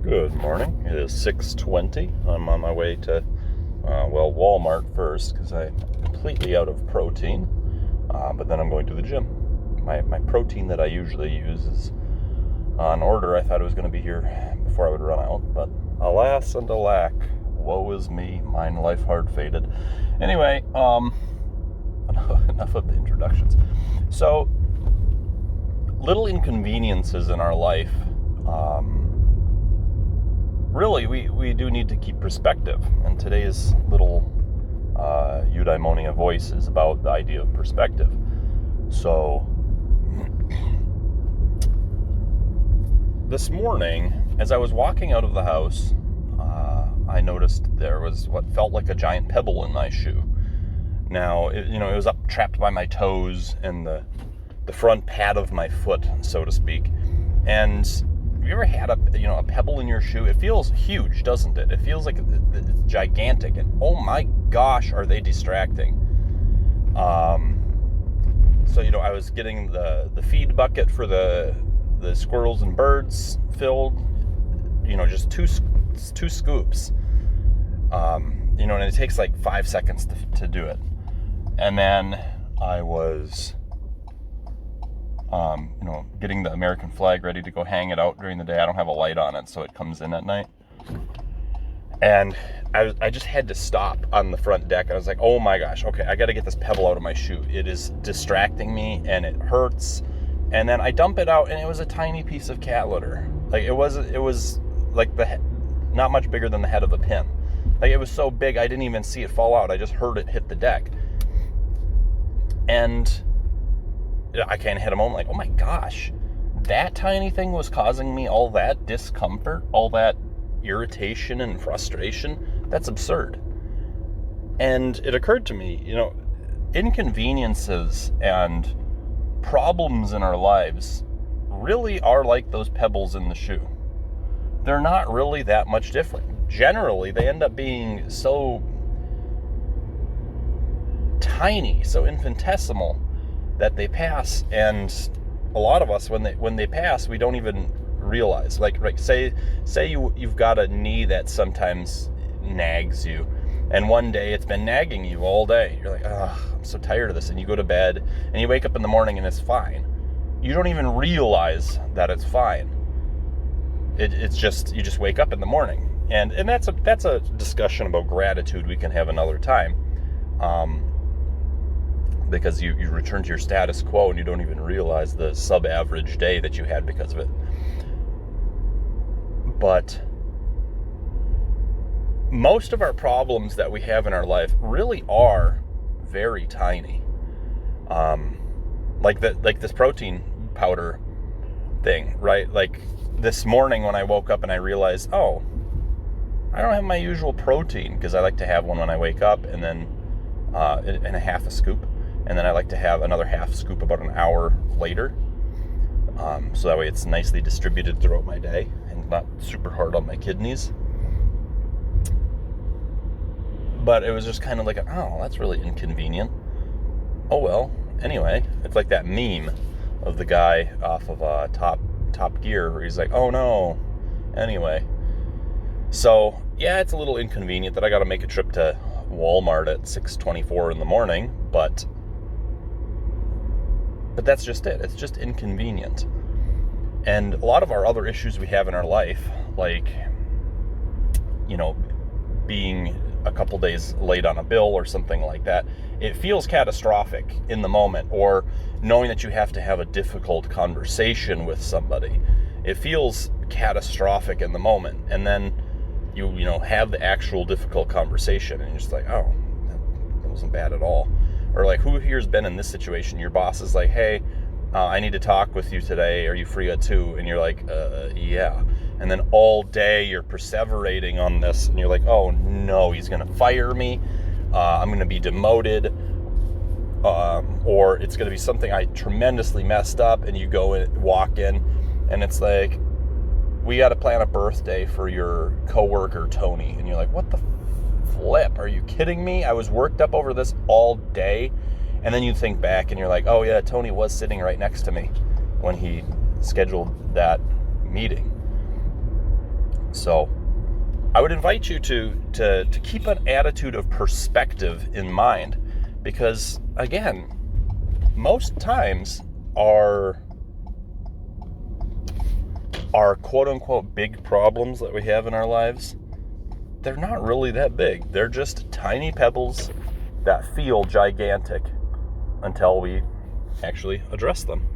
Good morning. It is 6:20. I'm on my way to, Walmart first because I'm completely out of protein. But then I'm going to the gym. My protein that I usually use is on order. I thought it was going to be here before I would run out. But alas and alack, woe is me. Mine life hard fated. Anyway, enough of the introductions. So, little inconveniences in our life. Really, we do need to keep perspective. And today's little YouDaimonia voice is about the idea of perspective. So, this morning, as I was walking out of the house, I noticed there was what felt like a giant pebble in my shoe. Now, it was trapped by my toes and the front pad of my foot, so to speak. And have you ever had a pebble in your shoe? It feels huge, doesn't it? It feels like it's gigantic, and oh my gosh, are they distracting? So I was getting the feed bucket for the squirrels and birds filled. Just two scoops. And it takes like 5 seconds to do it. And then I was getting the American flag ready to go hang it out during the day. I don't have a light on it, so it comes in at night. And I just had to stop on the front deck. I was like, oh my gosh, okay, I got to get this pebble out of my shoe. It is distracting me, and it hurts. And then I dump it out, and it was a tiny piece of cat litter. Like, it was like not much bigger than the head of a pin. Like, it was so big, I didn't even see it fall out. I just heard it hit the deck. And I kind of had a moment like, oh my gosh, that tiny thing was causing me all that discomfort, all that irritation and frustration. That's absurd. And it occurred to me, inconveniences and problems in our lives really are like those pebbles in the shoe. They're not really that much different. Generally, they end up being so tiny, so infinitesimal, that they pass, and a lot of us, when they pass, we don't even realize. Like say you've got a knee that sometimes nags you, and one day it's been nagging you all day. You're like, I'm so tired of this, and you go to bed, and you wake up in the morning, and it's fine. You don't even realize that it's fine. It's just, you just wake up in the morning, and that's a discussion about gratitude we can have another time. Because you return to your status quo and you don't even realize the sub-average day that you had because of it. But most of our problems that we have in our life really are very tiny. Like this protein powder thing, right? Like this morning when I woke up and I realized, I don't have my usual protein, because I like to have one when I wake up, and then and a half a scoop. And then I like to have another half scoop about an hour later. So that way it's nicely distributed throughout my day and not super hard on my kidneys. But it was just kind of like, that's really inconvenient. Oh well. Anyway, it's like that meme of the guy off of Top Gear where he's like, oh no. Anyway. So, yeah, it's a little inconvenient that I got to make a trip to Walmart at 6:24 in the morning, but that's just it. It's just inconvenient. And a lot of our other issues we have in our life, like, being a couple days late on a bill or something like that, it feels catastrophic in the moment. Or knowing that you have to have a difficult conversation with somebody, it feels catastrophic in the moment. And then you have the actual difficult conversation, and you're just like, that wasn't bad at all. Or like, who here's been in this situation? Your boss is like, hey, I need to talk with you today. Are you free at 2? And you're like, yeah. And then all day you're perseverating on this, and you're like, oh no, he's going to fire me. I'm going to be demoted. Or it's going to be something I tremendously messed up, and you go and walk in, and it's like, we got to plan a birthday for your coworker, Tony. And you're like, what the flip? Are you kidding me? I was worked up over this all day. And then you think back and you're like, oh yeah, Tony was sitting right next to me when he scheduled that meeting. So I would invite you to keep an attitude of perspective in mind, because again, most times our quote unquote big problems that we have in our lives, they're not really that big. They're just tiny pebbles that feel gigantic until we actually address them.